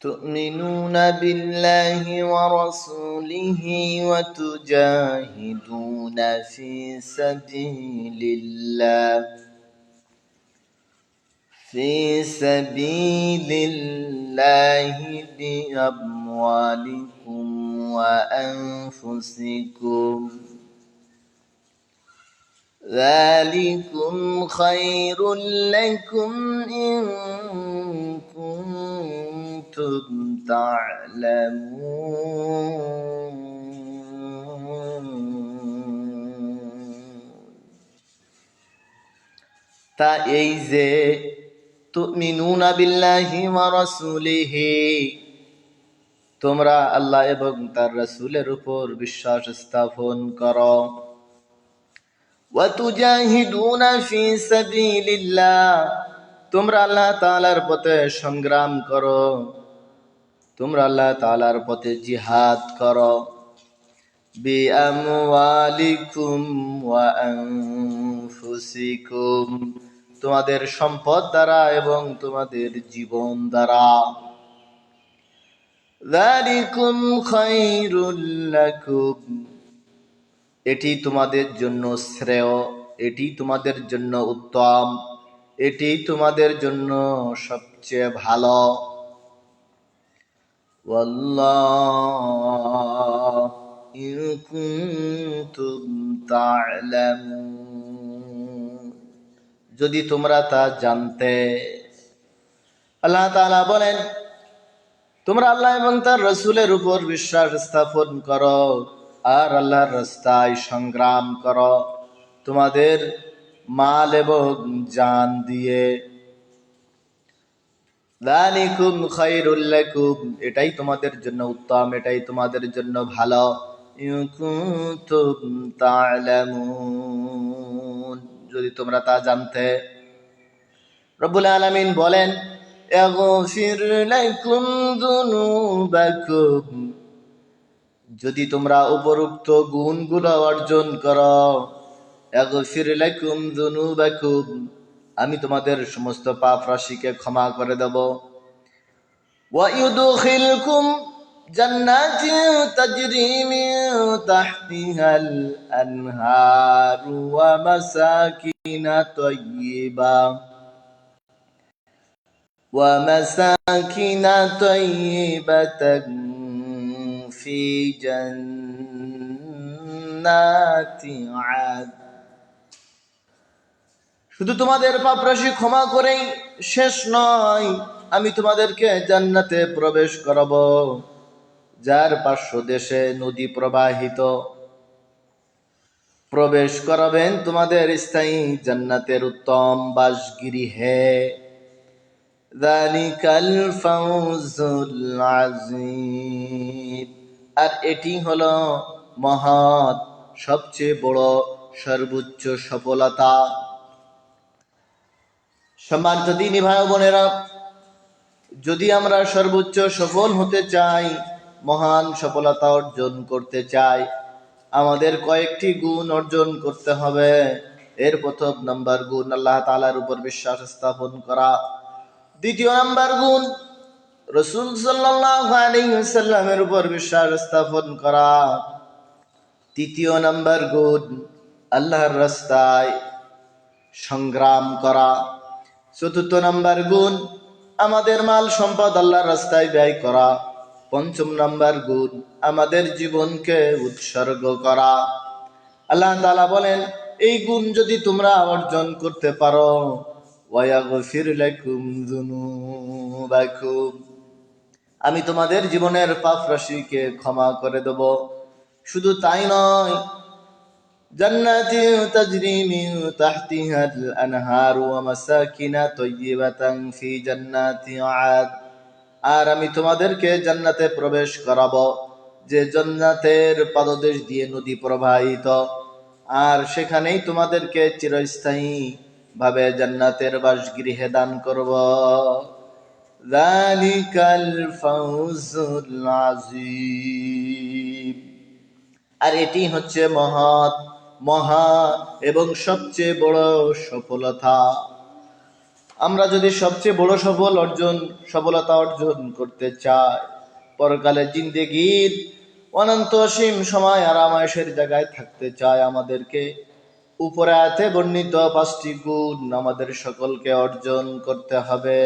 تؤمنون بالله ورسوله وتجاهدون في سبيل الله بأموالكم وأنفسكم ذلكم خير لكم إن كنتم تعلمون তা এই যে তুমিনুনা বিল্লাহি ওয়া রাসূলিহি, তোমরা আল্লাহ এবং তার রাসূলের উপর বিশ্বাস স্থাপন করো। ওয়া তুজাহিদুনা ফি সাবিলিল্লাহ, তোমরা আল্লাহ তাআলার পথে সংগ্রাম করো, তোমরা আল্লাহ তাআলার পথে জিহাদ করো। বিআমওয়ালিকুম ওয়া আনফুসিকুম, তোমাদের সম্পদ দ্বারা এবং তোমাদের জীবন দ্বারা। যালিকুম খায়রুল লাকুম, এটি তোমাদের জন্য শ্রেয়, এটি তোমাদের জন্য উত্তম, এটি তোমাদের জন্য সবচেয়ে ভালো। ওয়াল্লাহু ইন কুনতুম তা'লামুন, যদি তোমরা তা জানতে। আল্লাহ তাআলা বলেন, তোমরা আল্লাহ এবং তার রাসূলের উপর বিশ্বাস স্থাপন করো আর আল্লাহর রাস্তায় সংগ্রাম করো তোমাদের মাল এবং জান দিয়ে। যালিকুম খায়রুল লাকুম, এটাই তোমাদের জন্য উত্তম, এটাই তোমাদের জন্য ভালো। ইন কুনতুম তা'লামুন, যদি তোমরা তা জানতে। রব্বুল আলামিন বলেন, ইয়াগফির লাকুম যুনুবাকুম, যদি তোমরা উপরোক্ত গুণগুলো অর্জন করো। ইয়াগফির লাকুম যুনুবাকুম, আমি তোমাদের সমস্ত পাপ রাশিকে ক্ষমা করে দেব। ওয়া ইউদখিলকুম জান্নাতিন তাজরি মিন তাহতিহাল আনহারু ওয়া মাসাকিনা তাইয়্যিবাতান ফি জান্নাতি আদ, শুধু তোমাদের পাপ রাশি ক্ষমা করেই শেষ নয়, আমি তোমাদেরকে জান্নাতে প্রবেশ করাবো যার পার্শ্ব দেশে নদী প্রবাহিত। প্রবেশ করাবেন তোমাদের স্থায়ী জান্নাতের উত্তম বাসগৃহে। যালিকাল ফাওজুল আযীম, আর এটি হলো মহৎ, সবচেয়ে বড়, সর্বোচ্চ সফলতা। সম্মানিত দিনী ভাই বোনেরা, যদি আমরা সর্বোচ্চ সফল হতে চাই, মহান সফলতা অর্জন করতে চাই, আমাদের কয়েকটি গুণ অর্জন করতে হবে। এর প্রথম নাম্বার গুণ আল্লাহ তাআলার উপর বিশ্বাস স্থাপন করা। দ্বিতীয় নাম্বার গুণ রাসূল সাল্লাল্লাহু আলাইহি ওয়াসাল্লামের উপর বিশ্বাস স্থাপন করা। তৃতীয় নাম্বার গুণ আল্লাহর রাস্তায় সংগ্রাম করা। চতুর্থ নাম্বার গুণ আমাদের মাল সম্পদ আল্লাহর রাস্তায় ব্যয় করা। পঞ্চম নাম্বার গুণ আমাদের জীবনকে উৎসর্গ করা। আল্লাহ তাআলা বলেন, এই গুণ যদি তোমরা অর্জন করতে পারো, ওয়ায়াগফির লাকুম যুনুবাকুম, আমি তোমাদের জীবনের পাপ রাশিকে ক্ষমা করে দেব। শুধু তাই নয়, জান্নাতিন তাজরি মিন তাহতিহাল আনহারু ওয়া মাসাকিনা তাইয়্যিবাতান ফি জান্নাতি আদ, আর আমি তোমাদেরকে জান্নাতে প্রবেশ করাবো যে জান্নাতের পাদদেশ দিয়ে নদী প্রবাহিত, আর সেখানেই তোমাদেরকে চিরস্থায়ী ভাবে জান্নাতের বাসগৃহে দান করব। যালিকাল ফাওজুল আযীম, আর এটি হচ্ছে মহৎ, মহা এবং সবচেয়ে বড় সফলতা। আমরা যদি সবচেয়ে বড় সফলতা অর্জন করতে চাই, পরকালে জিন্দেগির অনন্ত অসীম সময় আরামায়েশের জায়গায় থাকতে চাই, আমাদেরকে উপরে আয়াতে বর্ণিত 5টি গুণ আমাদের সকলকে অর্জন করতে হবে।